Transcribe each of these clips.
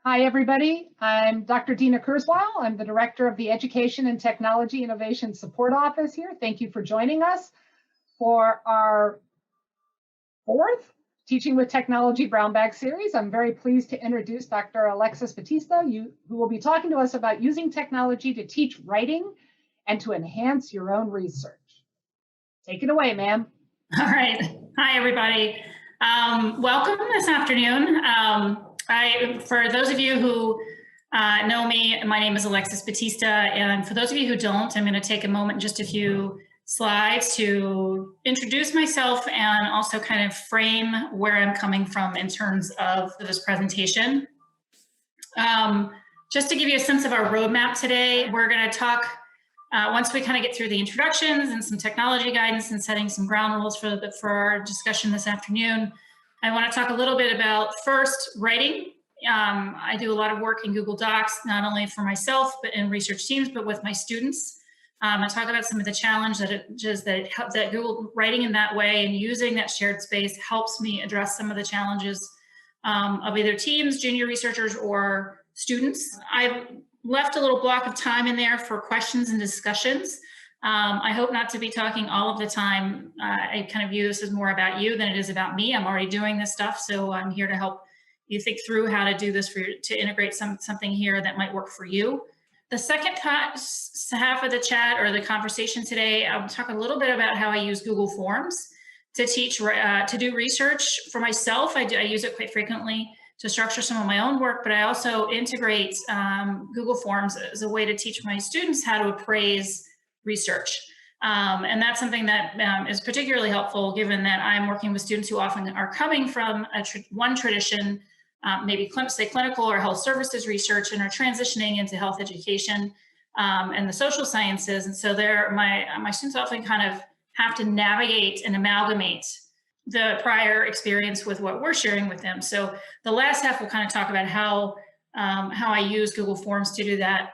Hi, everybody. I'm Dr. Dina Kurzweil. I'm the Director of the Education and Technology Innovation Support Office here. Thank you for joining us for our fourth Teaching with Technology Brown Bag series. I'm very pleased to introduce Dr. Alexis Batista, who will be talking to us about using technology to teach writing and to enhance your own research. Take it away, ma'am. All right. Hi, everybody. Welcome this afternoon. For those of you who know me, my name is Alexis Batista, and for those of you who don't, I'm going to take a moment, just a few slides, to introduce myself and also kind of frame where I'm coming from in terms of this presentation. Just to give you a sense of our roadmap today, we're going to talk, once we kind of get through the introductions and some technology guidance and setting some ground rules for our discussion this afternoon, I want to talk a little bit about, first, writing. I do a lot of work in Google Docs, not only for myself but in research teams, but with my students. I talk about some of the challenges that Google writing in that way and using that shared space helps me address some of the challenges of either teams, junior researchers, or students. I've left a little block of time in there for questions and discussions. I hope not to be talking all of the time. I kind of view this as more about you than it is about me. I'm already doing this stuff, so I'm here to help you think through how to do this to integrate something here that might work for you. The second half of the chat or the conversation today, I'll talk a little bit about how I use Google Forms to teach, to do research for myself. I use it quite frequently to structure some of my own work, but I also integrate Google Forms as a way to teach my students how to appraise research. And that's something that is particularly helpful, given that I'm working with students who often are coming from one tradition, maybe say clinical or health services research, and are transitioning into health education and the social sciences. And so my students often kind of have to navigate and amalgamate the prior experience with what we're sharing with them. So the last half will kind of talk about how I use Google Forms to do that.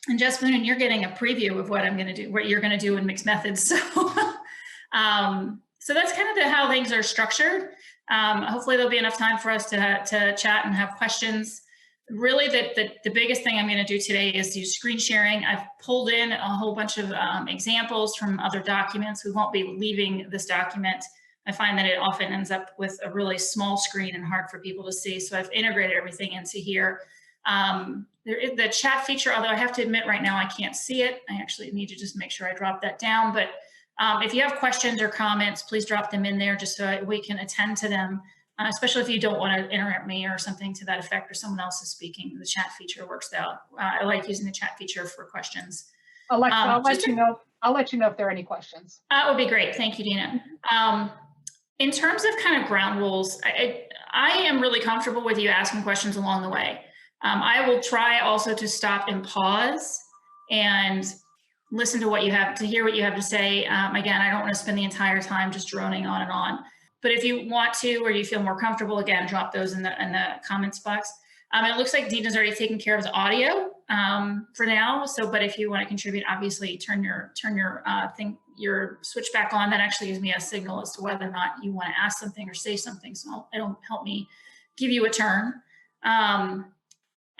And Jasmine, you're getting a preview of what I'm going to do, what you're going to do in mixed methods. So, so that's kind of how things are structured. Hopefully there'll be enough time for us to chat and have questions. Really, the biggest thing I'm going to do today is do screen sharing. I've pulled in a whole bunch of examples from other documents. We won't be leaving this document. I find that it often ends up with a really small screen and hard for people to see. So I've integrated everything into here. There is the chat feature, although I have to admit right now I can't see it. I actually need to just make sure I drop that down. But if you have questions or comments, please drop them in there just so we can attend to them, especially if you don't want to interrupt me or something to that effect, or someone else is speaking. The chat feature works out. I like using the chat feature for questions. Alexa, I'll let you know if there are any questions. That would be great. Thank you, Dina. In terms of kind of ground rules, I am really comfortable with you asking questions along the way. I will try also to stop and pause and listen to what you have, to hear what you have to say. Again, I don't want to spend the entire time just droning on and on. But if you want to, or you feel more comfortable, again, drop those in the comments box. It looks like Dina's already taken care of the audio for now. So, but if you want to contribute, obviously turn your your switch back on. That actually gives me a signal as to whether or not you want to ask something or say something. So it'll help me give you a turn.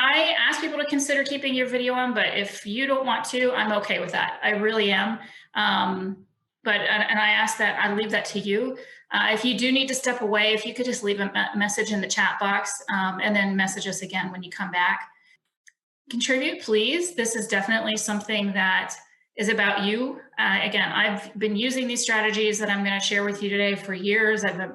I ask people to consider keeping your video on, but if you don't want to, I'm okay with that. I really am. And I ask that, I leave that to you. If you do need to step away, if you could just leave a message in the chat box and then message us again when you come back. Contribute, please. This is definitely something that is about you. Again, I've been using these strategies that I'm going to share with you today for years. I've been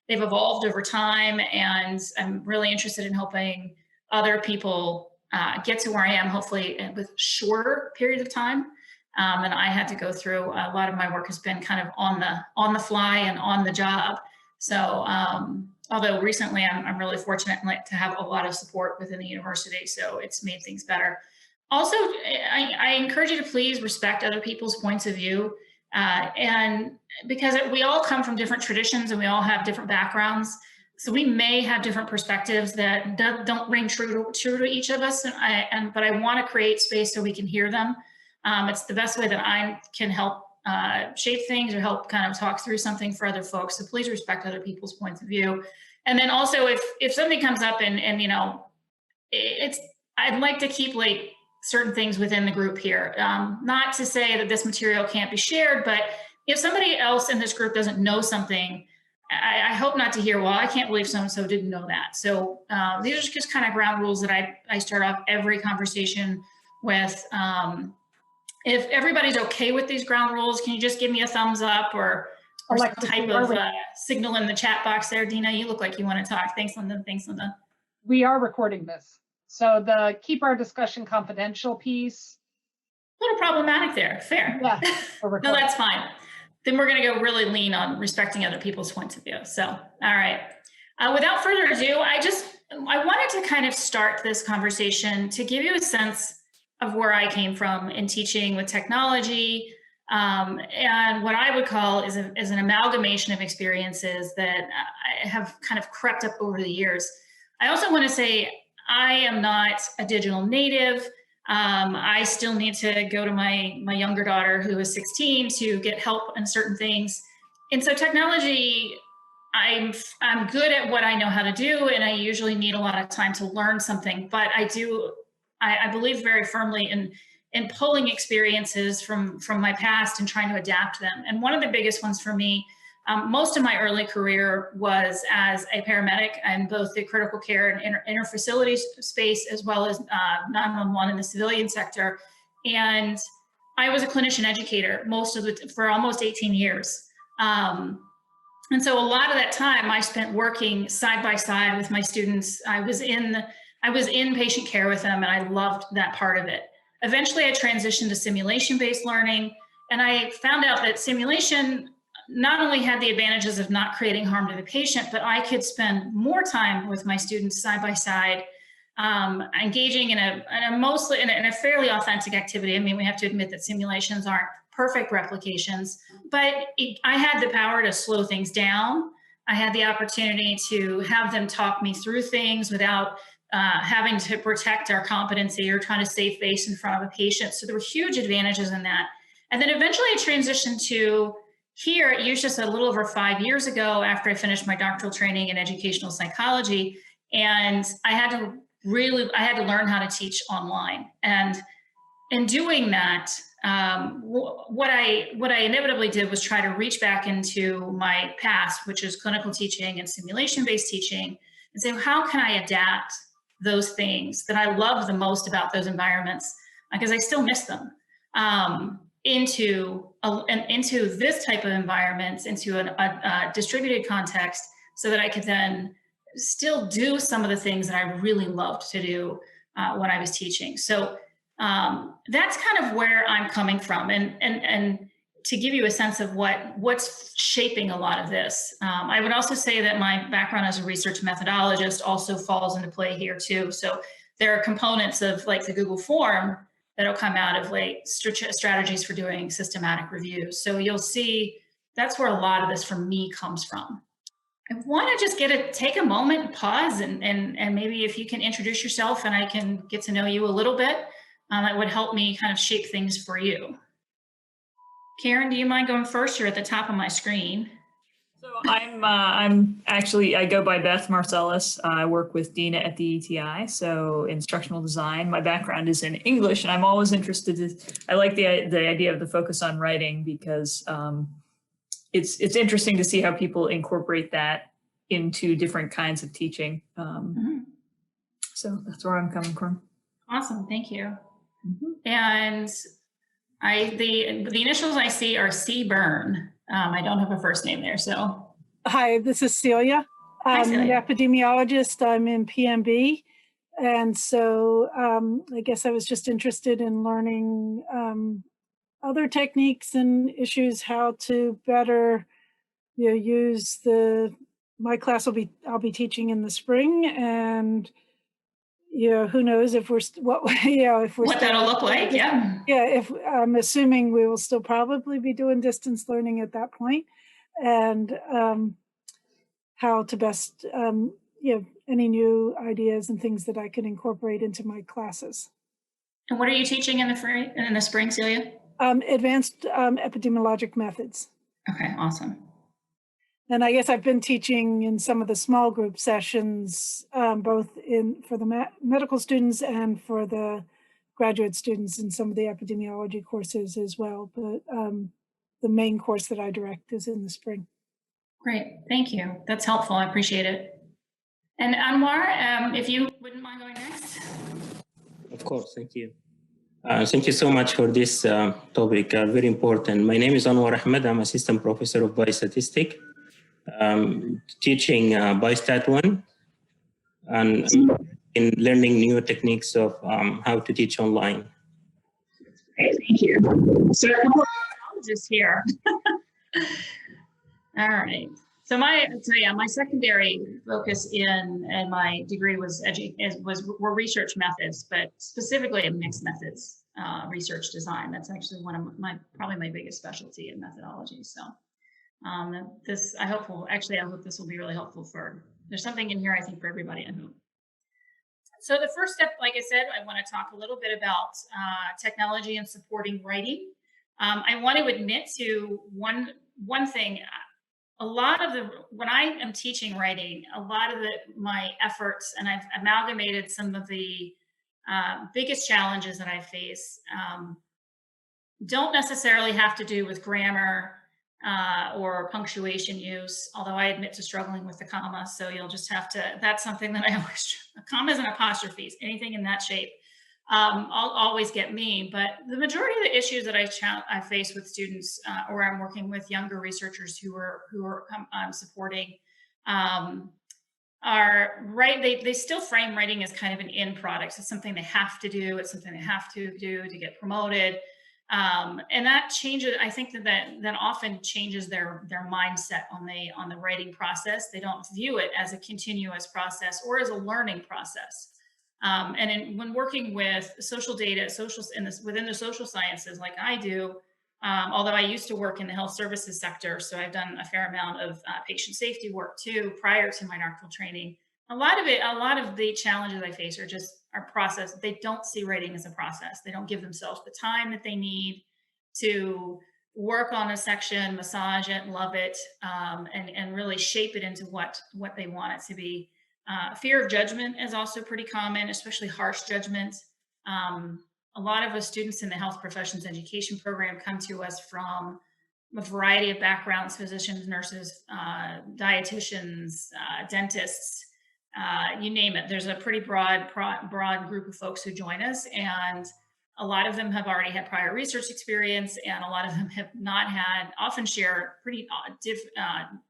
they've evolved over time, and I'm really interested in helping other people get to where I am, hopefully with shorter periods of time than I had to go through. A lot of my work has been kind of on the fly and on the job. So although recently I'm really fortunate to have a lot of support within the university, so it's made things better. Also, I encourage you to please respect other people's points of view, and because we all come from different traditions and we all have different backgrounds. So we may have different perspectives that don't ring true to each of us, but I want to create space so we can hear them. It's the best way that I can help shape things or help kind of talk through something for other folks. So please respect other people's points of view. And then also, if something comes up and you know, I'd like to keep like certain things within the group here. Not to say that this material can't be shared, but if somebody else in this group doesn't know something, I hope not to hear, well, I can't believe so-and-so didn't know that. So these are just kind of ground rules that I start off every conversation with. If everybody's okay with these ground rules, can you just give me a thumbs up or some type of signal in the chat box there? Dina, you look like you want to talk. Thanks, Linda. Thanks, Linda. We are recording this. So the keep our discussion confidential piece. A little problematic there. Fair. Yeah, no, that's fine. Then we're going to go really lean on respecting other people's points of view. So, all right. Without further ado, I wanted to kind of start this conversation to give you a sense of where I came from in teaching with technology, and what I would call is an amalgamation of experiences that have kind of crept up over the years. I also want to say I am not a digital native. I still need to go to my younger daughter, who is 16, to get help in certain things. And so technology, I'm good at what I know how to do, and I usually need a lot of time to learn something. But I believe very firmly in pulling experiences from my past and trying to adapt them. And one of the biggest ones for me, most of my early career was as a paramedic in both the critical care and interfacility space, as well as 911 in the civilian sector. And I was a clinician educator for almost 18 years. And so a lot of that time I spent working side by side with my students. I was in patient care with them, and I loved that part of it. Eventually I transitioned to simulation-based learning, and I found out that simulation not only had the advantages of not creating harm to the patient, but I could spend more time with my students side by side, engaging in a fairly authentic activity. I mean, we have to admit that simulations aren't perfect replications, but I had the power to slow things down. I had the opportunity to have them talk me through things without having to protect our competency or trying to save face in front of a patient. So there were huge advantages in that. And then eventually I transitioned to here at UCHS just a little over 5 years ago, after I finished my doctoral training in educational psychology. And I had to learn how to teach online. And in doing that, what I inevitably did was try to reach back into my past, which is clinical teaching and simulation-based teaching, and say, how can I adapt those things that I love the most about those environments, because I still miss them, into this type of environments, into a distributed context, so that I could then still do some of the things that I really loved to do when I was teaching. So that's kind of where I'm coming from, and to give you a sense of what's shaping a lot of this. I would also say that my background as a research methodologist also falls into play here too. So there are components of like the Google form that'll come out of like strategies for doing systematic reviews. So you'll see that's where a lot of this for me comes from. I want to just take a moment and pause, and maybe if you can introduce yourself and I can get to know you a little bit, that would help me kind of shape things for you. Karen, do you mind going first? You're at the top of my screen. So I'm actually, I go by Beth Marcellus. I work with Dina at the ETI, so instructional design. My background is in English, and I'm always interested I like the idea of the focus on writing, because it's interesting to see how people incorporate that into different kinds of teaching. So that's where I'm coming from. Awesome, thank you. And the initials I see are C. Byrne. I don't have a first name there, so. Hi, this is Celia. Hi, I'm Celia. an epidemiologist. I'm in PMB. And so I guess I was just interested in learning other techniques and issues, how to better use my class I'll be teaching in the spring, and who knows if we're what that'll look like. If I'm assuming we will still probably be doing distance learning at that point, and how to best any new ideas and things that I can incorporate into my classes. And what are you teaching in the spring, Celia? Advanced epidemiologic methods. Okay, awesome. And I guess I've been teaching in some of the small group sessions, both for the medical students and for the graduate students in some of the epidemiology courses as well. But the main course that I direct is in the spring. Great, thank you. That's helpful, I appreciate it. And Anwar, if you wouldn't mind going next. Of course, thank you. Thank you so much for this topic, very important. My name is Anwar Ahmed. I'm Assistant Professor of Biostatistics, teaching Biostat 1 and in learning new techniques of how to teach online. Great, thank you. So a couple of technologists here. All right. So my secondary focus in my degree were research methods, but specifically in mixed methods research design. That's actually one of probably my biggest specialty in methodology. So I hope this will be really helpful there's something in here I think for everybody, I hope. So the first step, like I said, I want to talk a little bit about technology and supporting writing. I want to admit to one thing. When I am teaching writing, a lot of my efforts, and I've amalgamated some of the biggest challenges that I face, don't necessarily have to do with grammar or punctuation use, although I admit to struggling with the comma. So you'll just have to, that's something that I always, commas and apostrophes, anything in that shape, I'll always get me. But the majority of the issues that I face with students, or I'm working with younger researchers who I'm supporting, are right. They still frame writing as kind of an end product. It's something they have to do. It's something they have to do to get promoted. And that changes. I think that often changes their mindset on the writing process. They don't view it as a continuous process or as a learning process. When working with social data, within the social sciences, like I do, although I used to work in the health services sector, so I've done a fair amount of patient safety work too prior to my doctoral training. A lot of the challenges I face are process. They don't see writing as a process. They don't give themselves the time that they need to work on a section, massage it, love it, and really shape it into what they want it to be. Fear of judgment is also pretty common, especially harsh judgment. A lot of us students in the health professions education program come to us from a variety of backgrounds: physicians, nurses, dietitians, dentists, you name it. There's a pretty broad group of folks who join us, and a lot of them have already had prior research experience, and a lot of them have not had, often share pretty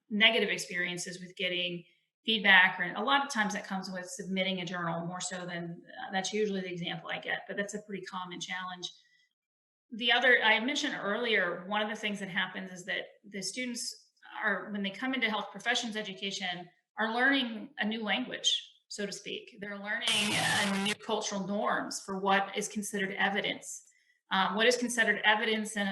negative experiences with getting feedback, or a lot of times that comes with submitting a journal more so than that's usually the example I get, but that's a pretty common challenge. The other, I mentioned earlier, one of the things that happens is that the students when they come into health professions education, are learning a new language, so to speak. They're learning new cultural norms for what is considered evidence. What is considered evidence in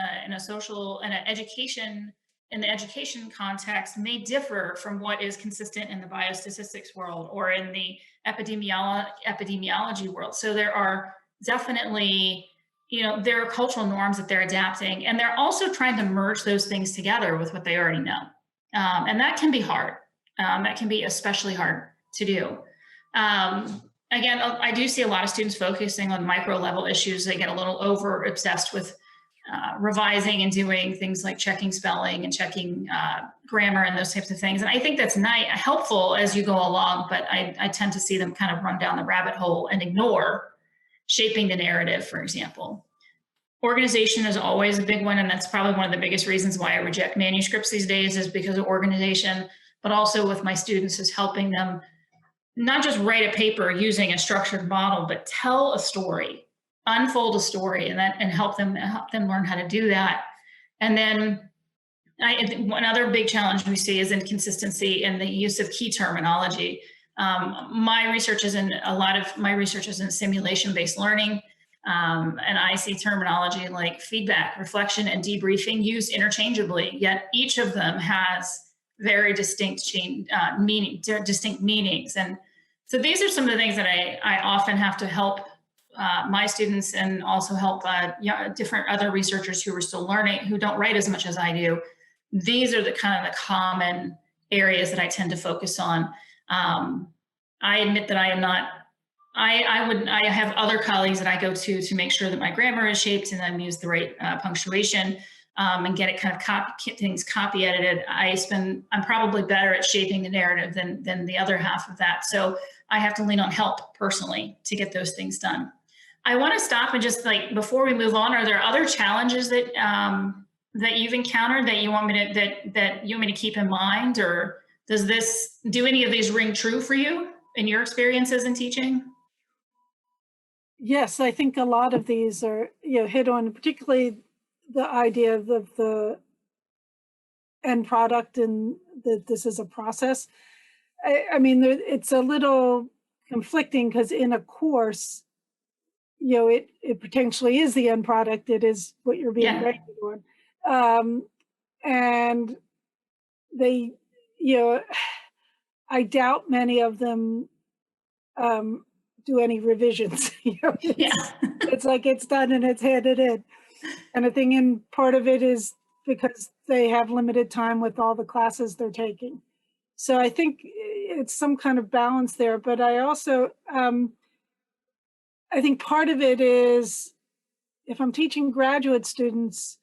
the education context may differ from what is consistent in the biostatistics world or in the epidemiology world. So there are definitely, there are cultural norms that they're adapting, and they're also trying to merge those things together with what they already know. And that can be hard. That can be especially hard to do. Again, I do see a lot of students focusing on micro level issues. They get a little over obsessed with revising and doing things like checking spelling and checking grammar and those types of things. And I think that's helpful as you go along, but I tend to see them kind of run down the rabbit hole and ignore shaping the narrative, for example. Organization is always a big one, and that's probably one of the biggest reasons why I reject manuscripts these days, is because of organization, but also with my students is helping them not just write a paper using a structured model, but tell a story, unfold a story, and help them learn how to do that. And then another big challenge we see is inconsistency in the use of key terminology. My research is in simulation-based learning, and I see terminology like feedback, reflection, and debriefing used interchangeably, yet each of them has very distinct meanings. And so these are some of the things that I often have to help my students, and also help different other researchers who are still learning, who don't write as much as I do. These are the kind of the common areas that I tend to focus on. I admit that I am not, I have other colleagues that I go to make sure that my grammar is shaped and I'm use the right punctuation and get it kind of things copy edited. I'm probably better at shaping the narrative than the other half of that. So I have to lean on help personally to get those things done. I want to stop and just like, before we move on, are there other challenges that that you've encountered that you want me to, that you want me to keep in mind, or do any of these ring true for you in your experiences in teaching? Yes, I think a lot of these are, hit on, particularly the idea of the end product and that this is a process. I mean, it's a little conflicting because in a course, it potentially is the end product. It is what you're being graded on. And they, I doubt many of them do any revisions. It's like it's done and it's handed in. And I think part of it is because they have limited time with all the classes they're taking. So I think it's some kind of balance there. But I also, I think part of it is if I'm teaching graduate students,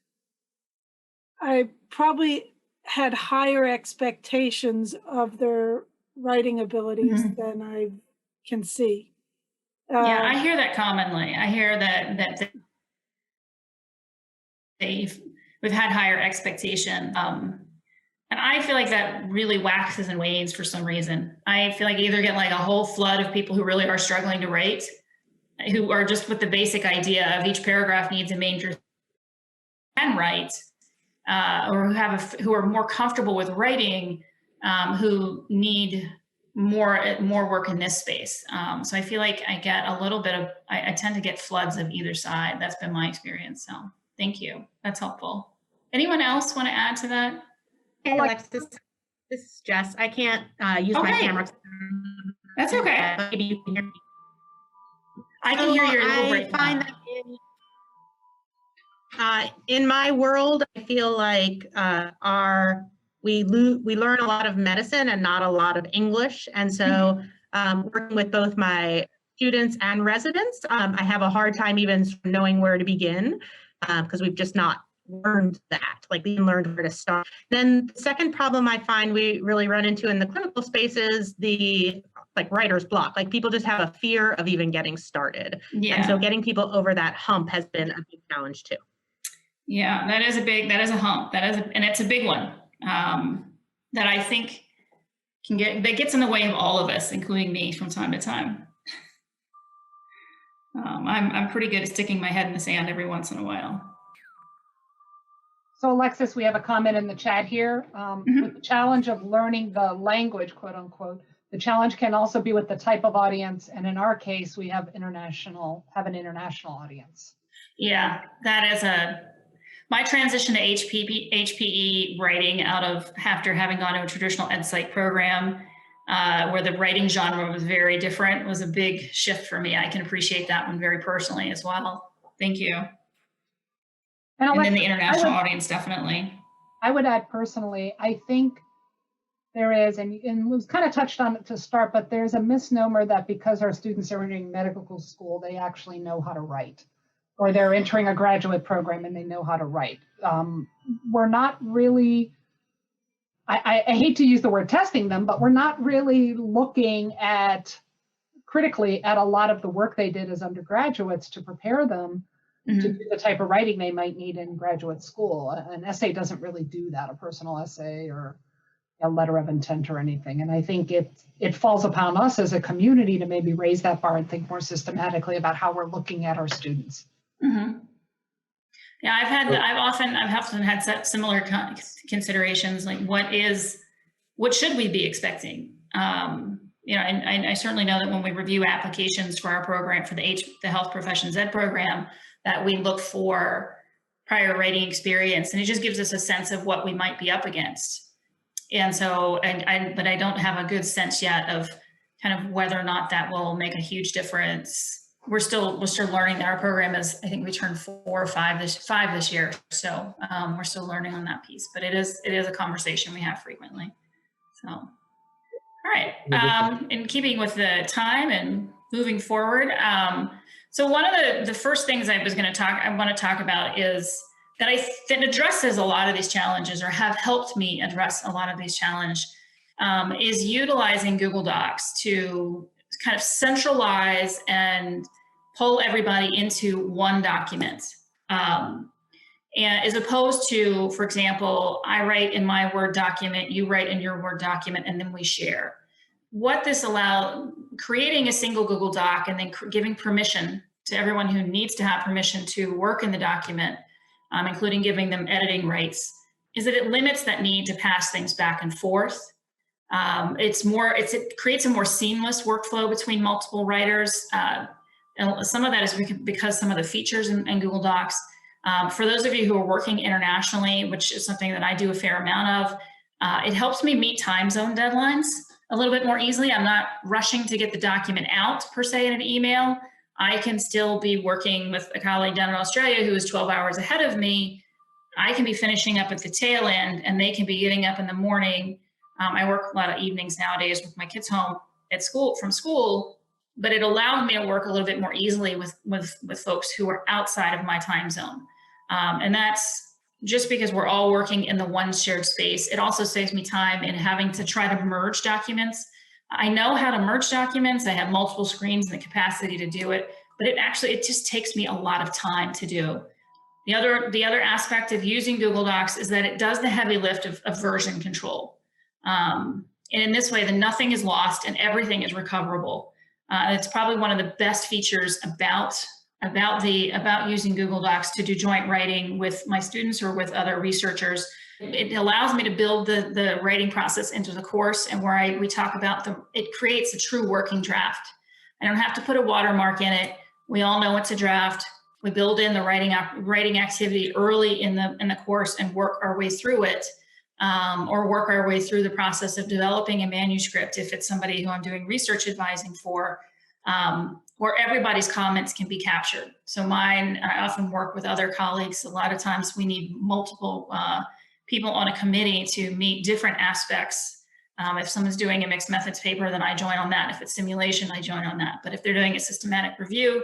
I probably had higher expectations of their writing abilities than I can see. Yeah, I hear that commonly. I hear that we've had higher expectation. And I feel like that really waxes and wanes for some reason. I feel like I either get like a whole flood of people who really are struggling to write, who are just with the basic idea of each paragraph needs a major and write, or who are more comfortable with writing, who need more work in this space. So I feel like I get a little bit of, I tend to get floods of either side. That's been my experience. So thank you. That's helpful. Anyone else want to add to that? Hey, Alexis, this is Jess. I can't use my camera. That's okay. Maybe you can hear me. I can hear your little break. I find that in my world, I feel like we learn a lot of medicine and not a lot of English. And so working with both my students and residents, I have a hard time even knowing where to begin because we've just not learned that, like we learned where to start. Then the second problem I find we really run into in the clinical space is the writer's block. Like people just have a fear of even getting started. Yeah. And so getting people over that hump has been a big challenge too. Yeah, that is a hump. And it's a big one that I think that gets in the way of all of us, including me from time to time. I'm pretty good at sticking my head in the sand every once in a while. So Alexis, we have a comment in the chat here. With the challenge of learning the language, quote unquote, the challenge can also be with the type of audience. And in our case, we have an international audience. Yeah, that is my transition to HPE writing after having gone to a traditional ed psych program where the writing genre was very different was a big shift for me. I can appreciate that one very personally as well. Thank you. And then the international audience, definitely. I would add personally, I think there is, and it was kind of touched on it to start, but there's a misnomer that because our students are entering medical school, they actually know how to write, or they're entering a graduate program and they know how to write. We're not really, I hate to use the word testing them, but we're not really looking critically at a lot of the work they did as undergraduates to prepare them to do the type of writing they might need in graduate school. An essay doesn't really do that, a personal essay or a letter of intent or anything. And I think it falls upon us as a community to maybe raise that bar and think more systematically about how we're looking at our students. Mm-hmm. Yeah, I've often had similar considerations, like what should we be expecting? And I certainly know that when we review applications for our program, for the Health Professions Ed program, that we look for prior writing experience, and it just gives us a sense of what we might be up against. And so, but I don't have a good sense yet of kind of whether or not that will make a huge difference. We're still learning. Our program is, I think we turned 4 or 5 this year. So we're still learning on that piece, but it is a conversation we have frequently. So, all right. In keeping with the time and moving forward, so one of the first things I want to talk about is that addresses a lot of these challenges, or have helped me address a lot of these challenges, is utilizing Google Docs to kind of centralize and pull everybody into one document. And as opposed to, for example, I write in my Word document, you write in your Word document, and then we share. What this allows, creating a single Google Doc and then giving permission to everyone who needs to have permission to work in the document, including giving them editing rights, is that it limits that need to pass things back and forth. It creates a more seamless workflow between multiple writers. And some of that is because some of the features in Google Docs, for those of you who are working internationally, which is something that I do a fair amount of, it helps me meet time zone deadlines a little bit more easily. I'm not rushing to get the document out per se in an email. I can still be working with a colleague down in Australia who is 12 hours ahead of me. I can be finishing up at the tail end, and they can be getting up in the morning. I work a lot of evenings nowadays with my kids home from school, but it allowed me to work a little bit more easily with folks who are outside of my time zone. And that's just because we're all working in the one shared space. It also saves me time in having to try to merge documents. I know how to merge documents. I have multiple screens and the capacity to do it, but it just takes me a lot of time to do. The other aspect of using Google Docs is that it does the heavy lift of version control. And in this way, nothing is lost and everything is recoverable. It's probably one of the best features about using Google Docs to do joint writing with my students or with other researchers. It allows me to build the writing process into the course, and where we talk about it creates a true working draft. I don't have to put a watermark in it. We all know it's a draft. We build in the writing activity early in the course and work our way through it, or work our way through the process of developing a manuscript if it's somebody who I'm doing research advising for, where everybody's comments can be captured. So I often work with other colleagues. A lot of times we need multiple people on a committee to meet different aspects. If someone's doing a mixed methods paper, then I join on that. If it's simulation, I join on that. But if they're doing a systematic review,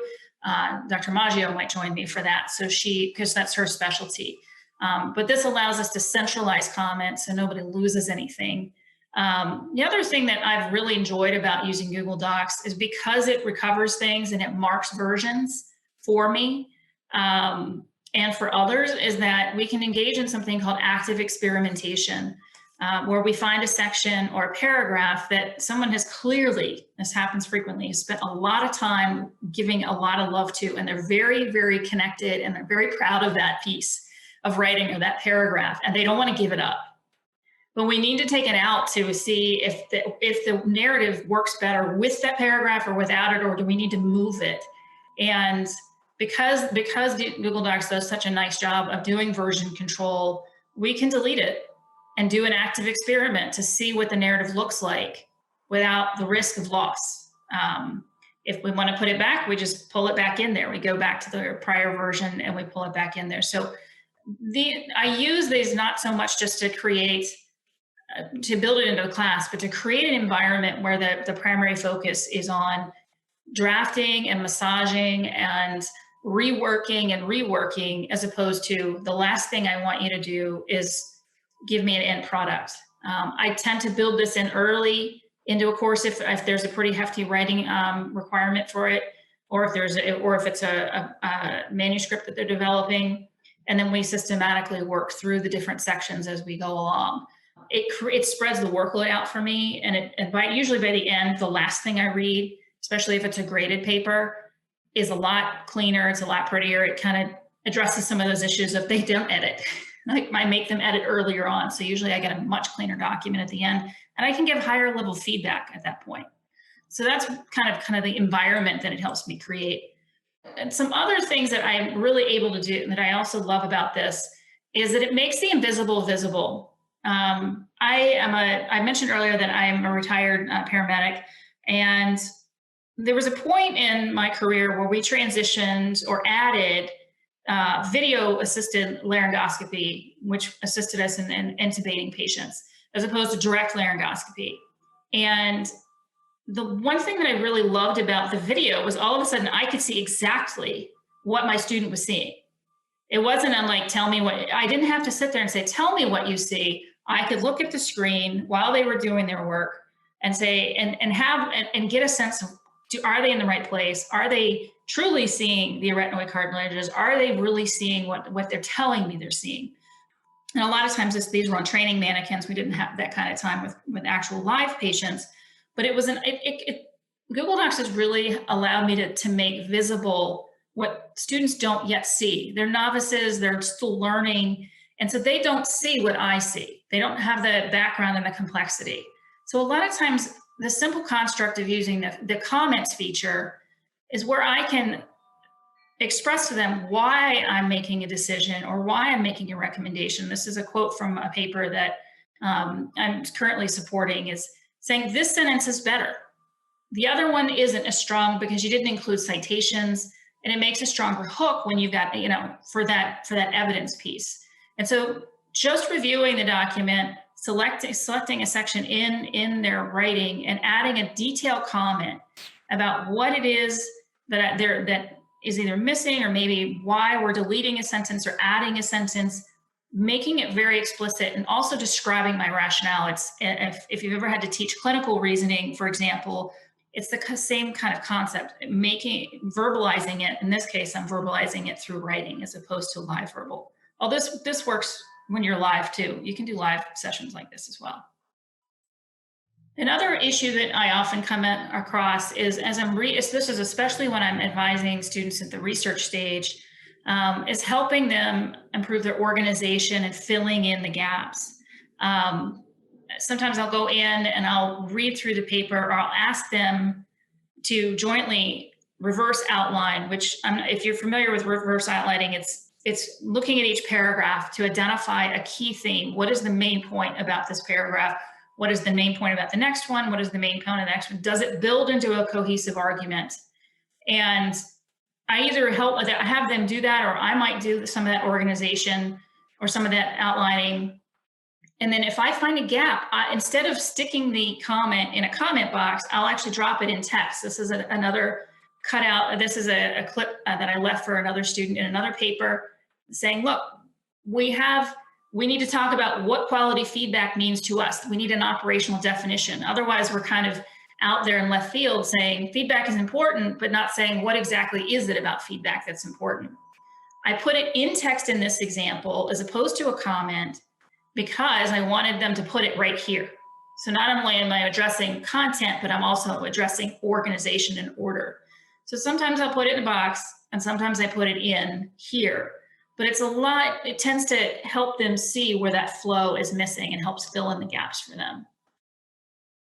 Dr. Maggio might join me for that. So because that's her specialty. But this allows us to centralize comments so nobody loses anything. The other thing that I've really enjoyed about using Google Docs is because it recovers things and it marks versions for me and for others, is that we can engage in something called active experimentation, where we find a section or a paragraph that someone has clearly, this happens frequently, spent a lot of time giving a lot of love to, and they're very, very connected, and they're very proud of that piece of writing or that paragraph, and they don't want to give it up. But we need to take it out to see if the narrative works better with that paragraph or without it, or do we need to move it? And because Google Docs does such a nice job of doing version control, we can delete it and do an active experiment to see what the narrative looks like without the risk of loss. If we want to put it back, we just pull it back in there. We go back to the prior version and we pull it back in there. So I use these not so much just to build it into a class, but to create an environment where the primary focus is on drafting and massaging and reworking, as opposed to the last thing I want you to do is give me an end product. I tend to build this in early into a course if there's a pretty hefty writing requirement for it, or if it's a manuscript that they're developing, and then we systematically work through the different sections as we go along. It spreads the workload out for me, and usually by the end, the last thing I read, especially if it's a graded paper, is a lot cleaner. It's a lot prettier. It kind of addresses some of those issues if they don't edit. I make them edit earlier on. So usually I get a much cleaner document at the end, and I can give higher level feedback at that point. So that's kind of the environment that it helps me create. And some other things that I'm really able to do, and that I also love about this, is that it makes the invisible visible. I mentioned earlier that I'm a retired paramedic, and there was a point in my career where we transitioned or added video-assisted laryngoscopy, which assisted us in intubating patients. as opposed to direct laryngoscopy. And the one thing that I really loved about the video was all of a sudden I could see exactly what my student was seeing. It wasn't unlike tell me what, I didn't have to sit there and say, tell me what you see. I could look at the screen while they were doing their work and say, and get a sense of, are they in the right place? Are they truly seeing the arytenoid cartilages? Are they really seeing what they're telling me they're seeing? And a lot of times these were on training mannequins. We didn't have that kind of time with actual live patients, but it was Google Docs has really allowed me to make visible what students don't yet see. They're novices, they're still learning. And so they don't see what I see. They don't have the background and the complexity. So a lot of times the simple construct of using the comments feature is where I can express to them why I'm making a decision or why I'm making a recommendation. This is a quote from a paper that I'm currently supporting, is saying this sentence is better. The other one isn't as strong because you didn't include citations, and it makes a stronger hook when you've got, for that evidence piece. And so just reviewing the document, selecting a section in their writing and adding a detailed comment about what it is that is either missing or maybe why we're deleting a sentence or adding a sentence, making it very explicit and also describing my rationale. It's, if you've ever had to teach clinical reasoning, for example, it's the same kind of concept, verbalizing it. In this case, I'm verbalizing it through writing as opposed to live verbal. Well, this works when you're live too. You can do live sessions like this as well. Another issue that I often come across is this is especially when I'm advising students at the research stage, is helping them improve their organization and filling in the gaps. Sometimes I'll go in and I'll read through the paper, or I'll ask them to jointly reverse outline, which if you're familiar with reverse outlining, it's looking at each paragraph to identify a key theme. What is the main point about this paragraph? What is the main point about the next one? What is the main point of the next one? Does it build into a cohesive argument? And I either have them do that, or I might do some of that organization or some of that outlining. And then if I find a gap, instead of sticking the comment in a comment box, I'll actually drop it in text. This is another cutout. This is a clip that I left for another student in another paper saying, look, we need to talk about what quality feedback means to us. We need an operational definition. Otherwise, we're kind of out there in left field saying feedback is important, but not saying what exactly is it about feedback that's important. I put it in text in this example as opposed to a comment because I wanted them to put it right here. So not only am I addressing content, but I'm also addressing organization and order. So sometimes I'll put it in a box and sometimes I put it in here. But it tends to help them see where that flow is missing and helps fill in the gaps for them.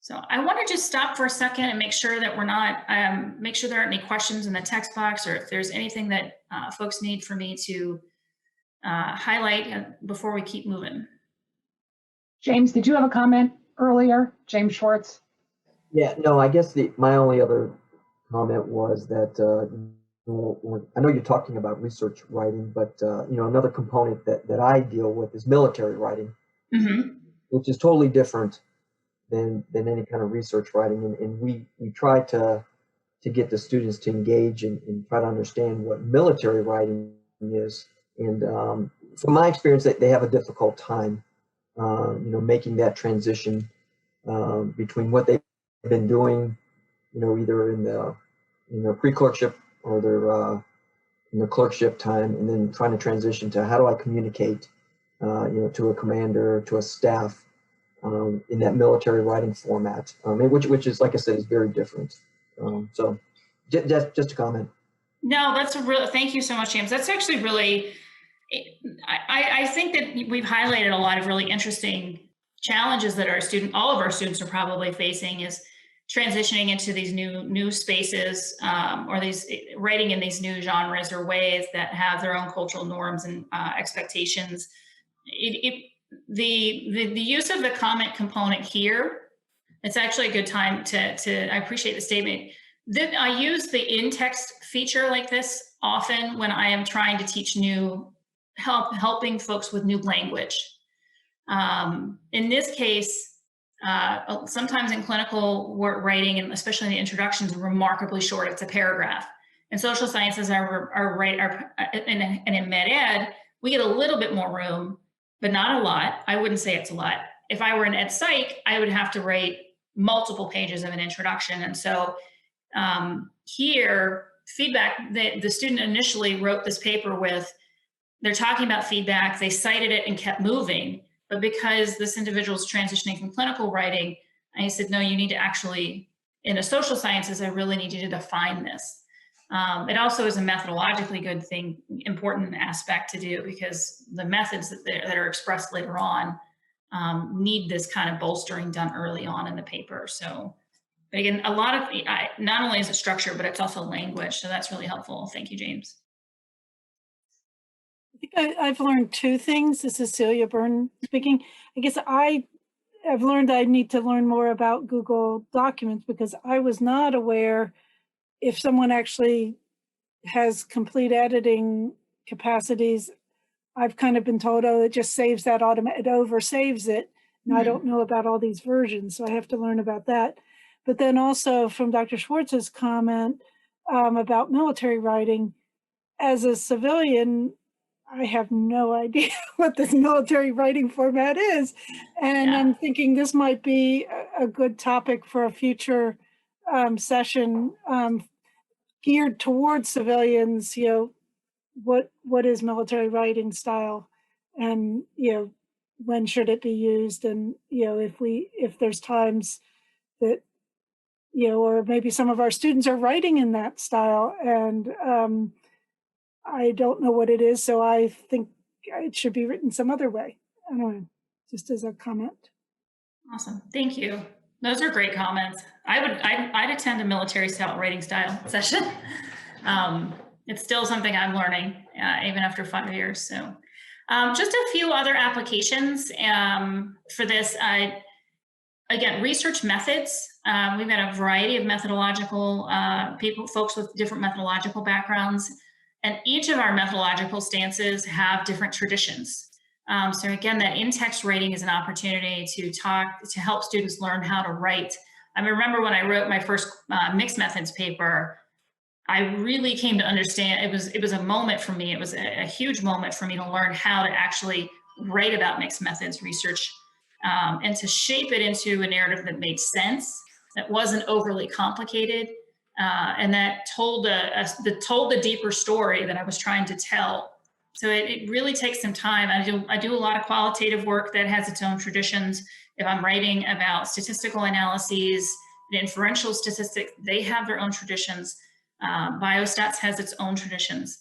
So I want to just stop for a second and make sure that make sure there aren't any questions in the text box, or if there's anything that folks need for me to highlight before we keep moving. James, did you have a comment earlier? James Schwartz? Yeah, no, I guess my only other comment was that, I know you're talking about research writing, but another component that I deal with is military writing, which is totally different than any kind of research writing. And we try to get the students to engage and try to understand what military writing is. And from my experience, they have a difficult time, making that transition between what they've been doing, either in their pre-clerkship or their clerkship time, and then trying to transition to how do I communicate, to a commander, to a staff, in that military writing format, which is, like I said, is very different. So just a comment. No, thank you so much, James. That's actually really, I think that we've highlighted a lot of really interesting challenges that all of our students are probably facing, is transitioning into these new spaces, or writing in these new genres or ways that have their own cultural norms and expectations. The use of the comment component here, it's actually a good time to I appreciate the statement that I use the in-text feature like this often when I am trying to teach helping folks with new language. In this case, sometimes in clinical writing, and especially in the introductions, are remarkably short. It's a paragraph. In social sciences, and in med ed, we get a little bit more room, but not a lot. I wouldn't say it's a lot. If I were in ed psych, I would have to write multiple pages of an introduction. And so here, feedback, the student initially wrote this paper with, they're talking about feedback, they cited it and kept moving. But because this individual is transitioning from clinical writing, I said, no, you need to actually, in the social sciences, I really need you to define this. It also is a methodologically good thing, important aspect to do, because the methods that are expressed later on need this kind of bolstering done early on in the paper. So, but again, a lot of, not only is it structure, but it's also language. So that's really helpful. Thank you, James. I think I've learned two things. This is Celia Byrne speaking. I guess I've learned I need to learn more about Google Documents, because I was not aware if someone actually has complete editing capacities. I've kind of been told, oh, it just saves that it oversaves it. And I don't know about all these versions, so I have to learn about that. But then also from Dr. Schwartz's comment about military writing, as a civilian, I have no idea what this military writing format is. And I'm thinking this might be a good topic for a future session geared towards civilians. What is military writing style, and when should it be used, and if there's times that or maybe some of our students are writing in that style, and I don't know what it is, so I think it should be written some other way. I don't know, just as a comment. Awesome, thank you. Those are great comments. I'd attend a military writing style session. It's still something I'm learning, even after 5 years. So just a few other applications for this. Again, research methods. We've got a variety of methodological folks with different methodological backgrounds, and each of our methodological stances have different traditions. So again, that in-text writing is an opportunity to help students learn how to write. I remember when I wrote my first mixed methods paper, I really came to understand, it was a moment for me, it was a huge moment for me to learn how to actually write about mixed methods research, and to shape it into a narrative that made sense, that wasn't overly complicated, and that told the deeper story that I was trying to tell. So it really takes some time. I do a lot of qualitative work that has its own traditions. If I'm writing about statistical analyses, and inferential statistics, they have their own traditions. Biostats has its own traditions.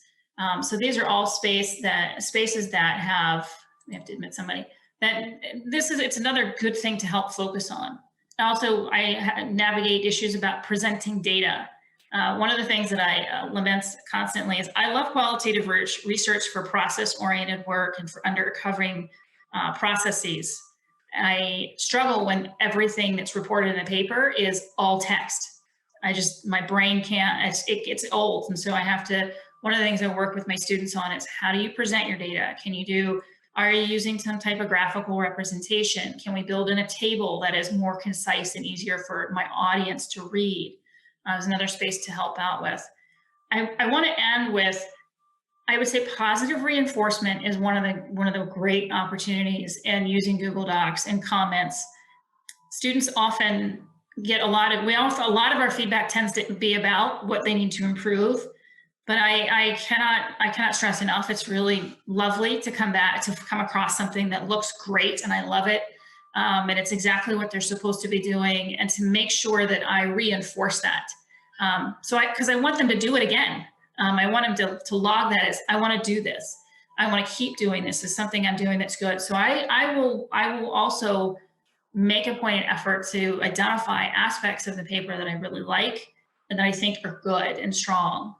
So these are all spaces that have, we have to admit somebody, that it's another good thing to help focus on. Also, I navigate issues about presenting data. One of the things that I lament constantly is I love qualitative research for process-oriented work and for uncovering processes. I struggle when everything that's reported in a paper is all text. My brain can't, it gets old. And so one of the things I work with my students on is how do you present your data? Are you using some type of graphical representation? Can we build in a table that is more concise and easier for my audience to read? There's another space to help out with. I want to end with, I would say positive reinforcement is one of the great opportunities in using Google Docs and comments. Students often get a lot of our feedback tends to be about what they need to improve. But I cannot stress enough, it's really lovely to come across something that looks great and I love it. And it's exactly what they're supposed to be doing, and to make sure that I reinforce that. Because I want them to do it again. I want them to log that as, I want to do this. I want to keep doing this. It's something I'm doing that's good. So I will also make a point and effort to identify aspects of the paper that I really like and that I think are good and strong.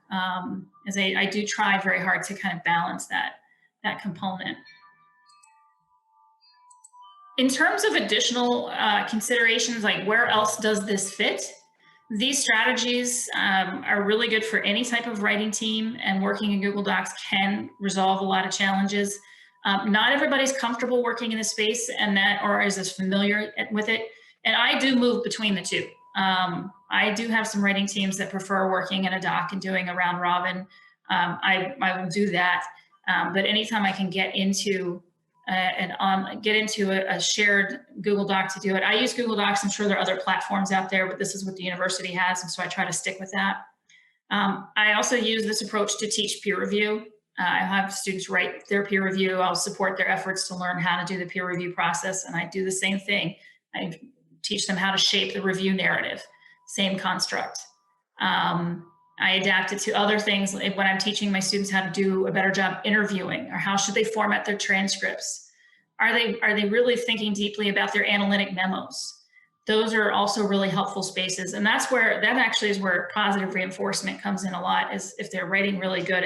As I do try very hard to kind of balance that component. In terms of additional considerations, like where else does this fit? These strategies are really good for any type of writing team, and working in Google Docs can resolve a lot of challenges. Not everybody's comfortable working in this space and that, or is as familiar with it. And I do move between the two. I do have some writing teams that prefer working in a doc and doing a round robin. I will do that. But anytime I can get into a shared Google Doc to do it. I use Google Docs. I'm sure there are other platforms out there, but this is what the university has, and so I try to stick with that. I also use this approach to teach peer review. I have students write their peer review. I'll support their efforts to learn how to do the peer review process, and I do the same thing. I teach them how to shape the review narrative, same construct. I adapt it to other things when I'm teaching my students how to do a better job interviewing, or how should they format their transcripts. Are they really thinking deeply about their analytic memos? Those are also really helpful spaces. And that actually is where positive reinforcement comes in a lot, is if they're writing really good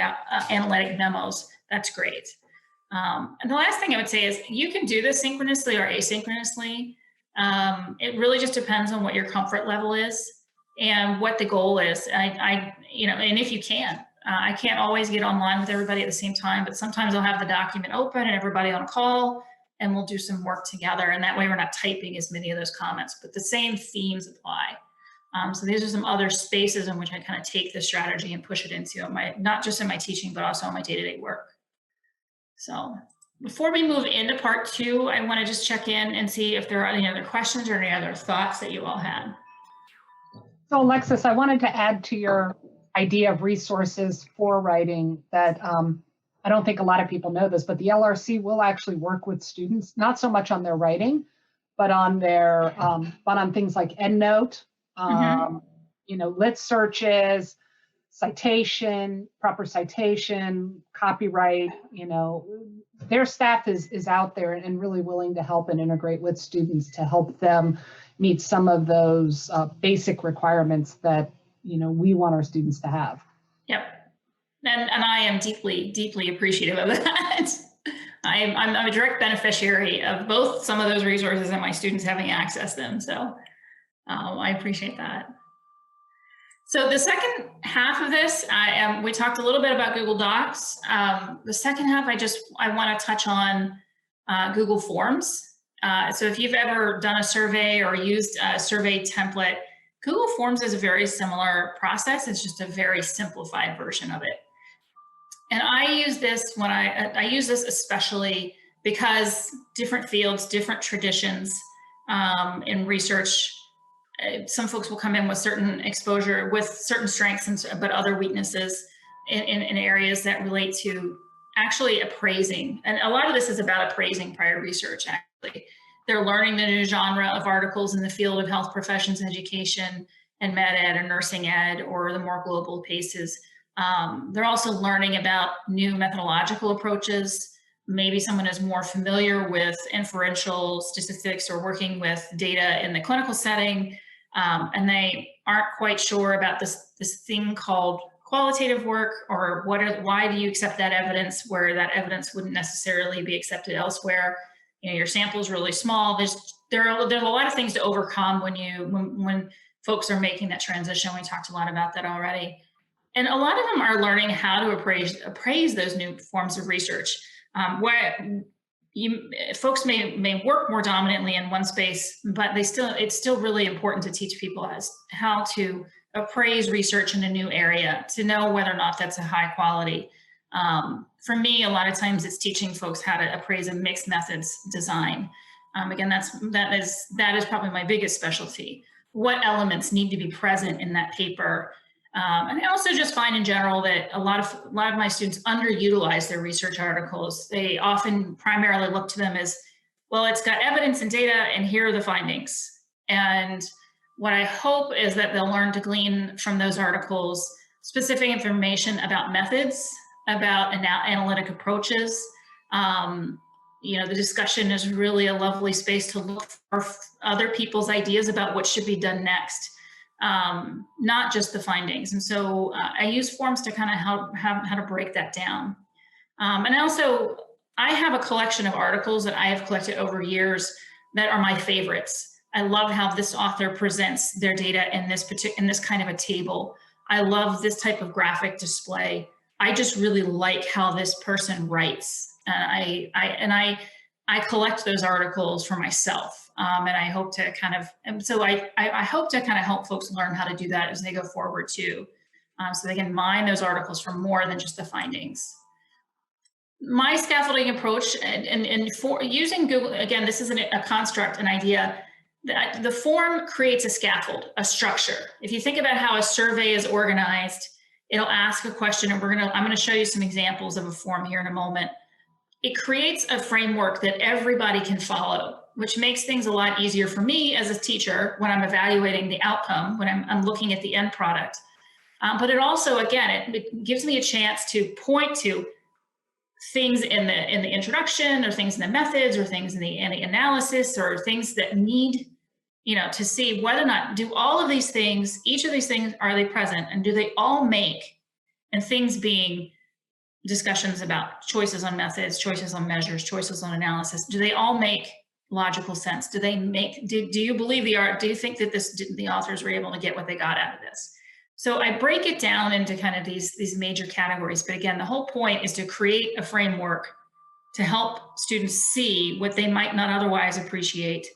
analytic memos, that's great. And the last thing I would say is you can do this synchronously or asynchronously. It really just depends on what your comfort level is and what the goal is. And if you can, I can't always get online with everybody at the same time, but sometimes I'll have the document open and everybody on a call, and we'll do some work together. And that way we're not typing as many of those comments, but the same themes apply. So these are some other spaces in which I kind of take this strategy and push it into not just in my teaching, but also in my day-to-day work. So before we move into part 2, I want to just check in and see if there are any other questions or any other thoughts that you all had. So Alexis, I wanted to add to your idea of resources for writing that I don't think a lot of people know this, but the LRC will actually work with students, not so much on their writing, but on their, but on things like EndNote, lit searches, citation, proper citation, copyright. Their staff is out there and really willing to help and integrate with students to help them meet some of those basic requirements that we want our students to have. Yep. And I am deeply, deeply appreciative of that. I'm a direct beneficiary of both some of those resources and my students having access to them. So I appreciate that. So the second half of this, we talked a little bit about Google Docs. The second half, I want to touch on Google Forms. So if you've ever done a survey or used a survey template, Google Forms is a very similar process. It's just a very simplified version of it. And I use this I use this especially because different fields, different traditions in research, some folks will come in with certain exposure, with certain strengths, but other weaknesses in areas that relate to actually appraising. And a lot of this is about appraising prior research, actually. They're learning the new genre of articles in the field of health professions education and med ed or nursing ed, or the more global paces. They're also learning about new methodological approaches. Maybe someone is more familiar with inferential statistics or working with data in the clinical setting, and they aren't quite sure about this thing called qualitative work, or why do you accept that evidence where that evidence wouldn't necessarily be accepted elsewhere. Your sample is really small. There's a lot of things to overcome when folks are making that transition. We talked a lot about that already. And a lot of them are learning how to appraise those new forms of research. Where folks may work more dominantly in one space, but it's still really important to teach people as how to appraise research in a new area, to know whether or not that's a high quality. For me, a lot of times it's teaching folks how to appraise a mixed methods design. Again, that is probably my biggest specialty. What elements need to be present in that paper? And I also just find in general that a lot of my students underutilize their research articles. They often primarily look to them as, well, it's got evidence and data, and here are the findings. And what I hope is that they'll learn to glean from those articles specific information about methods, about analytic approaches. The discussion is really a lovely space to look for other people's ideas about what should be done next. Not just the findings. And so I use forms to kind of help how to break that down. And also, I have a collection of articles that I have collected over years that are my favorites. I love how this author presents their data in this kind of a table. I love this type of graphic display. I just really like how this person writes. And I collect those articles for myself. And I hope to kind of, and so I hope to kind of help folks learn how to do that as they go forward too. So they can mine those articles for more than just the findings. My scaffolding approach, and for using Google, again, this isn't a construct, an idea. The form creates a scaffold, a structure. If you think about how a survey is organized, it'll ask a question, and I'm gonna show you some examples of a form here in a moment. It creates a framework that everybody can follow, which makes things a lot easier for me as a teacher when I'm evaluating the outcome, when I'm looking at the end product. But it also, again, it gives me a chance to point to things in the introduction, or things in the methods, or things in the analysis, or things that need, to see whether or not, do all of these things, each of these things, are they present, and do they all make, and things being discussions about choices on methods, choices on measures, choices on analysis, do they all make logical sense? Do they make, do you believe do you think that the authors were able to get what they got out of this? So I break it down into kind of these major categories. But again, the whole point is to create a framework to help students see what they might not otherwise appreciate,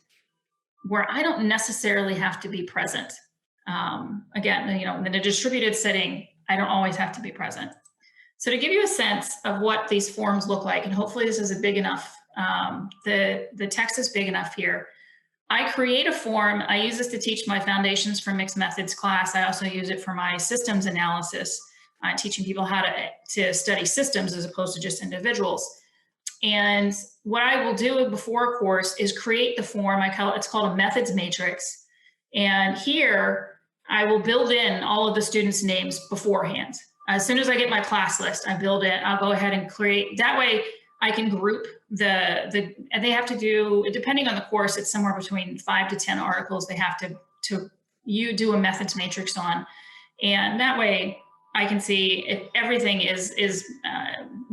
where I don't necessarily have to be present. Again, in a distributed setting, I don't always have to be present. So to give you a sense of what these forms look like, and hopefully this is a big enough, the text is big enough here. I create a form. I use this to teach my Foundations for Mixed Methods class. I also use it for my systems analysis, teaching people how to study systems as opposed to just individuals. And what I will do before a course is create the form. It's called a methods matrix. And here I will build in all of the students' names beforehand. As soon as I get my class list, I build it. I'll go ahead and create. That way I can group and they have to do, depending on the course, it's somewhere between 5 to 10 articles they have to do a methods matrix on. And that way I can see if everything is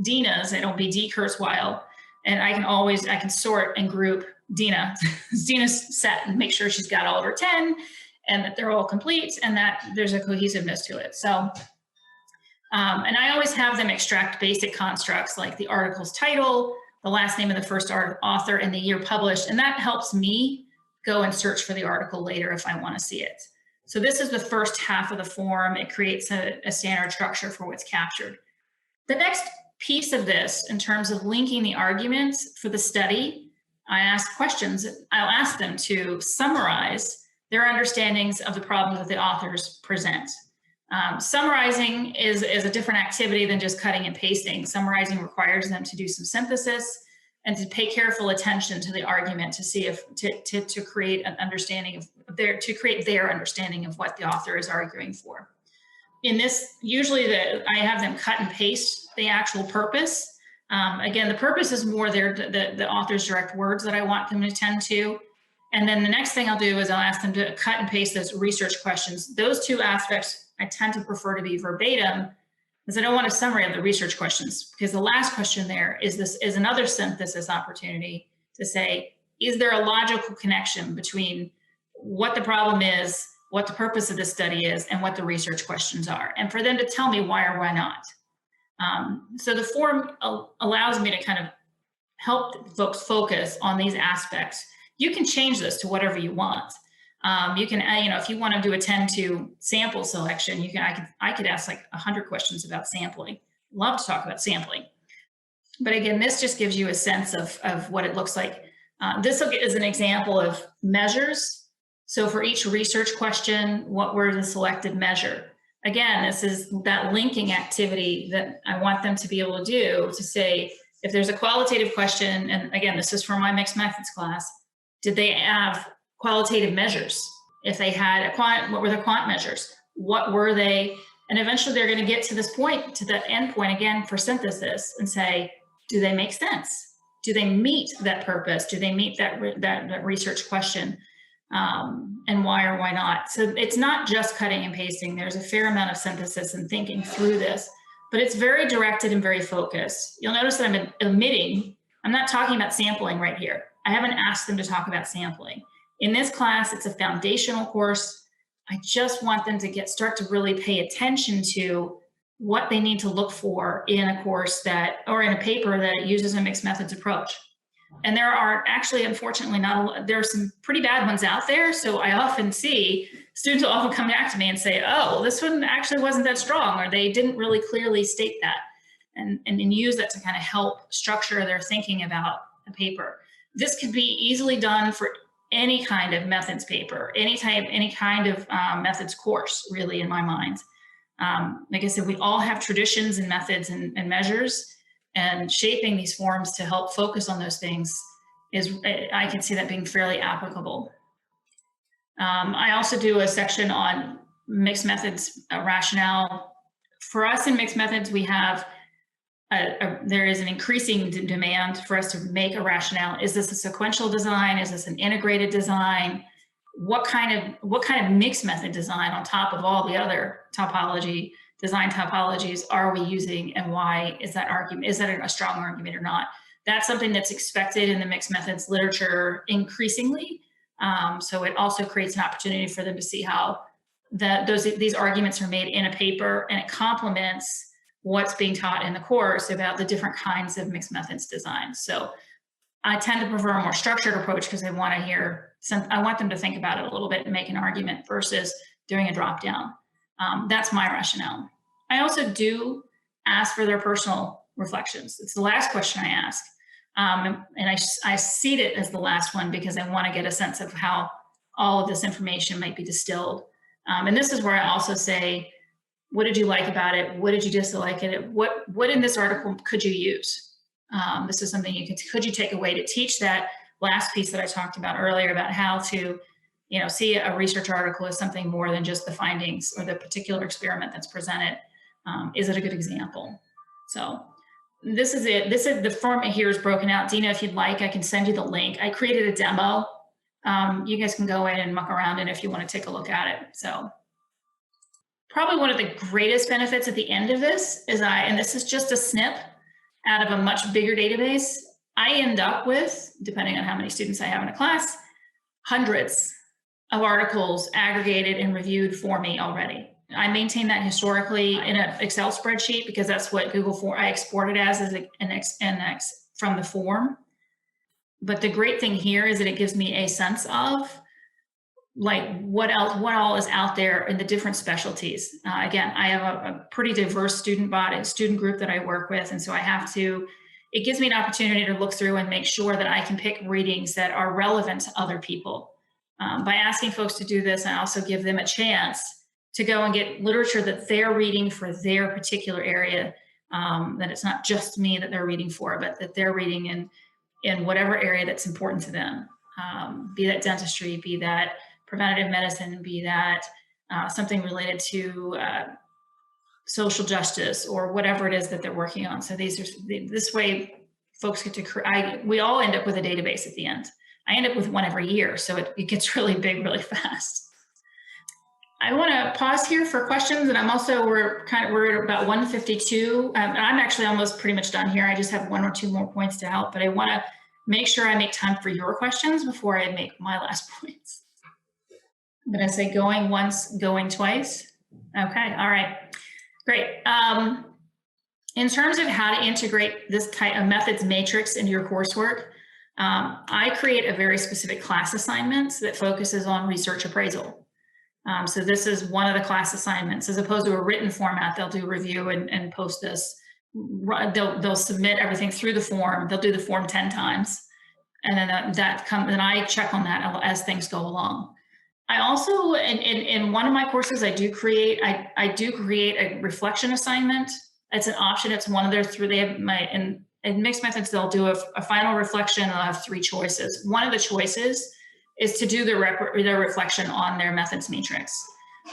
Dina's, it'll be D. Kurzweil. And I can sort and group Dina's set and make sure she's got all of her 10 and that they're all complete and that there's a cohesiveness to it. So, and I always have them extract basic constructs like the article's title, the last name of the first author, and the year published. And that helps me go and search for the article later if I want to see it. So this is the first half of the form. It creates a standard structure for what's captured. The next piece of this, in terms of linking the arguments for the study, I ask questions. I'll ask them to summarize their understandings of the problems that the authors present. Summarizing is a different activity than just cutting and pasting. Summarizing requires them to do some synthesis and to pay careful attention to the argument to see if to create an understanding of their understanding of what the author is arguing for. In this, usually I have them cut and paste the actual purpose. Again, the purpose is more the author's direct words that I want them to attend to. And then the next thing I'll do is I'll ask them to cut and paste those research questions. Those two aspects I tend to prefer to be verbatim, because I don't want a summary of the research questions, because the last question there is another synthesis opportunity to say, is there a logical connection between what the problem is, what the purpose of the study is, and what the research questions are, and for them to tell me why or why not. So the form allows me to kind of help folks focus on these aspects. You can change this to whatever you want. You can, if you want to do a 10-2 sample selection, I could ask like 100 questions about sampling. Love to talk about sampling. But again, this just gives you a sense of what it looks like. This is an example of measures. So for each research question, what were the selected measure? Again, this is that linking activity that I want them to be able to do to say, if there's a qualitative question, and again, this is for my mixed methods class, did they have qualitative measures? If they had what were the quant measures? What were they? And eventually they're going to get to this point, to the end point again for synthesis and say, do they make sense? Do they meet that purpose? Do they meet that research question? And why or why not? So it's not just cutting and pasting. There's a fair amount of synthesis and thinking through this, but it's very directed and very focused. You'll notice that I'm omitting, I'm not talking about sampling right here. I haven't asked them to talk about sampling. In this class, it's a foundational course. I just want them to start to really pay attention to what they need to look for in a course that, or in a paper that uses a mixed methods approach. And there are actually, unfortunately, there are some pretty bad ones out there. So I often see students will often come back to me and say, oh, this one actually wasn't that strong, or they didn't really clearly state that, and use that to kind of help structure their thinking about a paper. This could be easily done for any kind of methods paper, any kind of methods course, really, in my mind. Like I said, we all have traditions and methods and measures, and shaping these forms to help focus on those things I can see that being fairly applicable. I also do a section on mixed methods rationale. For us in mixed methods, we have there is an increasing demand for us to make a rationale. Is this a sequential design? Is this an integrated design? What kind of mixed method design on top of all the other design topologies are we using, and why is that a strong argument or not? That's something that's expected in the mixed methods literature increasingly. So it also creates an opportunity for them to see how these arguments are made in a paper, and it complements what's being taught in the course about the different kinds of mixed methods design. So I tend to prefer a more structured approach because I want them to think about it a little bit and make an argument versus doing a drop down. That's my rationale. I also do ask for their personal reflections. It's the last question I ask. And I seed it as the last one because I want to get a sense of how all of this information might be distilled. And this is where I also say, what did you like about it? What did you dislike it? What in this article could you use? This is something could you take away to teach that last piece that I talked about earlier about how to, see a research article as something more than just the findings or the particular experiment that's presented. Is it a good example? So this is it. The format here is broken out. Dina, if you'd like, I can send you the link. I created a demo. You guys can go in and muck around in if you want to take a look at it. So probably one of the greatest benefits at the end of this is and this is just a snip out of a much bigger database, I end up with, depending on how many students I have in a class, hundreds of articles aggregated and reviewed for me already. I maintain that historically in an Excel spreadsheet because that's what I export it as an NX from the form. But the great thing here is that it gives me a sense of what all is out there in the different specialties. Again, I have a pretty diverse student group that I work with. And so it gives me an opportunity to look through and make sure that I can pick readings that are relevant to other people. By asking folks to do this, I also give them a chance to go and get literature that they're reading for their particular area, that it's not just me that they're reading for, but that they're reading in whatever area that's important to them, be that dentistry, be that preventative medicine, be that something related to social justice or whatever it is that they're working on. So this way folks get to, we all end up with a database at the end. I end up with one every year, so it gets really big really fast. I want to pause here for questions, and we're at about 1:52. And I'm actually almost pretty much done here. I just have one or two more points to help, but I want to make sure I make time for your questions before I make my last points. I'm going to say going once, going twice. Okay, all right, great. In terms of how to integrate this type of methods matrix into your coursework, I create a very specific class assignment that focuses on research appraisal. So this is one of the class assignments. As opposed to a written format, they'll do review and post this. They'll submit everything through the form. They'll do the form 10 times. And then then I check on that as things go along. I also, in one of my courses, I do create a reflection assignment. It's an option. It's one of their three. They have in mixed methods, they'll do a final reflection. And they'll have 3 choices. One of the choices is to do their reflection on their methods matrix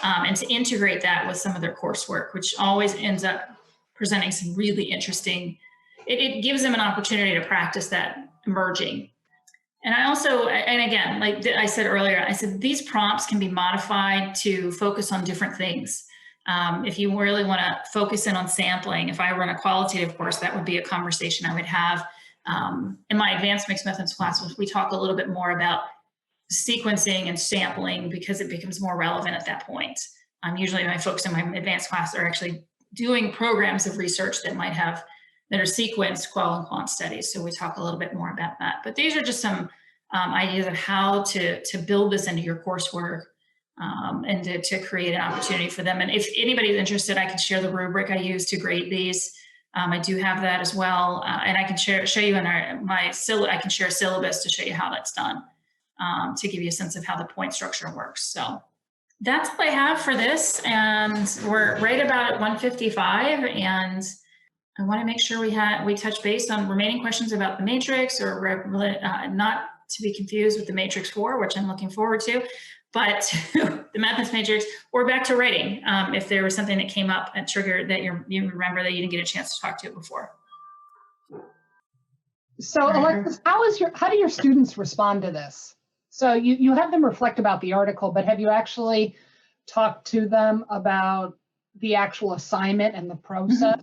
and to integrate that with some of their coursework, which always ends up presenting some really interesting, it gives them an opportunity to practice that merging. And I also, and again, like I said earlier, I said these prompts can be modified to focus on different things. If you really want to focus in on sampling, if I run a qualitative course, that would be a conversation I would have. In my advanced mixed methods class, we talk a little bit more about sequencing and sampling because it becomes more relevant at that point. Usually my folks in my advanced class are actually doing programs of research that are sequenced qual and quant studies. So we talk a little bit more about that. But these are just some ideas of how to build this into your coursework and to create an opportunity for them. And if anybody's interested, I can share the rubric I use to grade these. I do have that as well, and I can show you in I can share a syllabus to show you how that's done, to give you a sense of how the point structure works. So that's all I have for this, and we're right about at 1:55, and I want to make sure we touch base on remaining questions about the matrix, or not to be confused with the matrix 4, which I'm looking forward to, but the methods matrix, or back to writing, if there was something that came up and triggered that you remember that you didn't get a chance to talk to before. So Alexis, how do your students respond to this? So you have them reflect about the article, but have you actually talked to them about the actual assignment and the process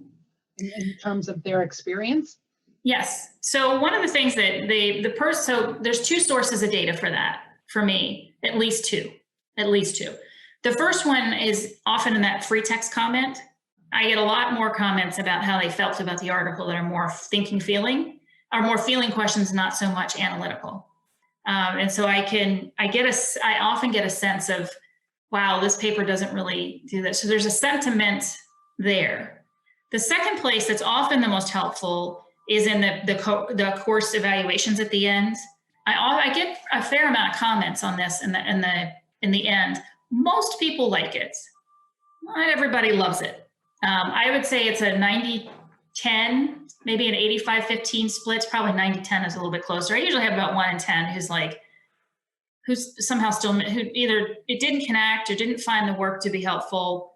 in terms of their experience? Yes. So one of the things that so there's 2 sources of data for that, for me, at least two. The first one is often in that free text comment. I get a lot more comments about how they felt about the article that are more feeling questions, not so much analytical. And so I often get a sense of, wow, this paper doesn't really do this. So there's a sentiment there. The second place that's often the most helpful is in the course evaluations at the end. I get a fair amount of comments on this in the end. Most people like it. Not everybody loves it. I would say it's a 90-10, maybe an 85-15 split. It's probably 90-10 is a little bit closer. I usually have about 1 in 10 who's somehow still, who either it didn't connect or didn't find the work to be helpful,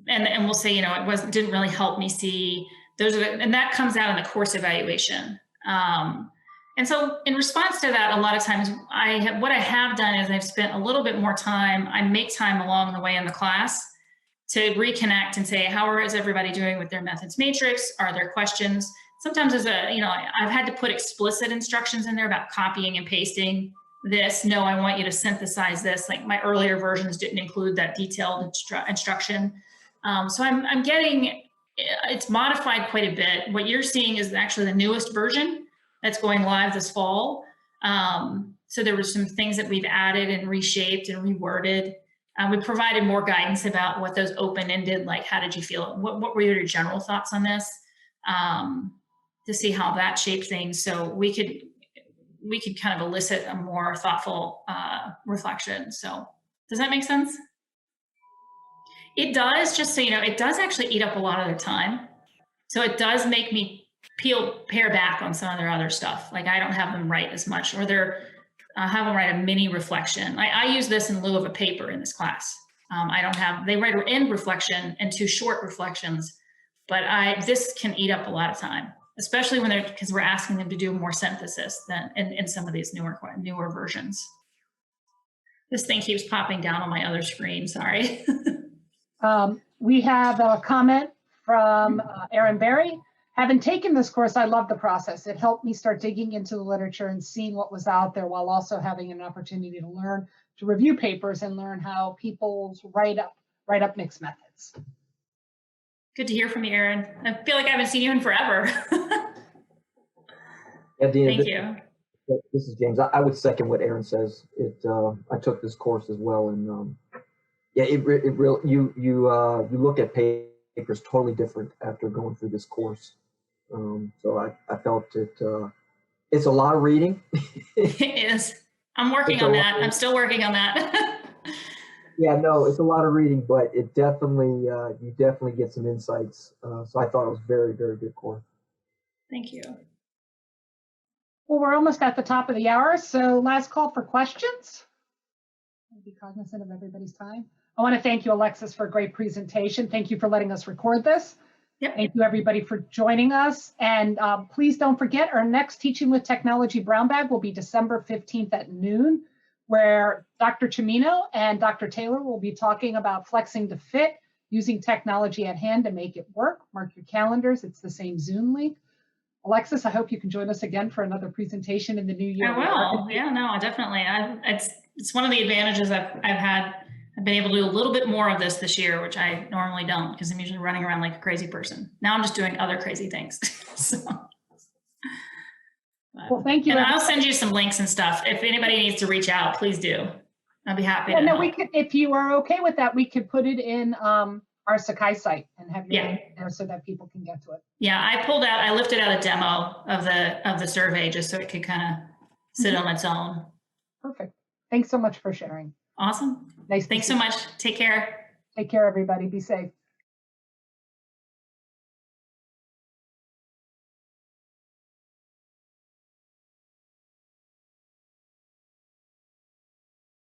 and we'll say, it didn't really help me see. And that comes out in the course evaluation. And so in response to that, a lot of times what I have done is I've spent a little bit more time. I make time along the way in the class to reconnect and say, how is everybody doing with their methods matrix? Are there questions? Sometimes I've had to put explicit instructions in there about copying and pasting this. No, I want you to synthesize this. Like my earlier versions didn't include that detailed instruction. So I'm getting, it's modified quite a bit. What you're seeing is actually the newest version that's going live this fall. So there were some things that we've added and reshaped and reworded. We provided more guidance about what those open-ended, like how did you feel? What were your general thoughts on this? To see how that shaped things. So we could kind of elicit a more thoughtful reflection. So does that make sense? It does, just so you know, it does actually eat up a lot of their time. So it does make me pare back on some of their other stuff. Like I don't have them write as much, or have them write a mini reflection. I use this in lieu of a paper in this class. They write an end reflection and 2 short reflections, but this can eat up a lot of time, especially because we're asking them to do more synthesis than in some of these newer versions. This thing keeps popping down on my other screen, sorry. We have a comment from Erin Berry. Having taken this course, I love the process. It helped me start digging into the literature and seeing what was out there, while also having an opportunity to learn, to review papers and learn how people write up mixed methods. Good to hear from you, Erin. I feel like I haven't seen you in forever. Yeah, Dina, Thank you. This is James. I would second what Erin says. I took this course as well, and you look at papers totally different after going through this course. So I felt it's a lot of reading. It is. I'm working on that. I'm still working on that. Yeah, no, it's a lot of reading, but it definitely, you definitely get some insights. So I thought it was very, very good course. Thank you. Well, we're almost at the top of the hour, so last call for questions. I'll be cognizant of everybody's time. I want to thank you, Alexis, for a great presentation. Thank you for letting us record this. Yep. Thank you, everybody, for joining us. And please don't forget, our next Teaching with Technology Brown Bag will be December 15th at noon, where Dr. Chimino and Dr. Taylor will be talking about flexing to fit, using technology at hand to make it work. Mark your calendars. It's the same Zoom link. Alexis, I hope you can join us again for another presentation in the new year. I will. Yeah, no, definitely. It's one of the advantages I've had I've been able to do a little bit more of this year, which I normally don't because I'm usually running around like a crazy person. Now I'm just doing other crazy things. So, Well, thank you. And I'll send you some links and stuff. If anybody needs to reach out, please do. I'll be happy to no, help. we could, if you are okay with that, we could put it in our Sakai site and have your link there so that people can get to it. Yeah, I lifted out a demo of the survey just so it could kind of sit on its own. Perfect. Thanks so much for sharing. Awesome. Nice. Thanks so much. Take care. Take care, everybody. Be safe.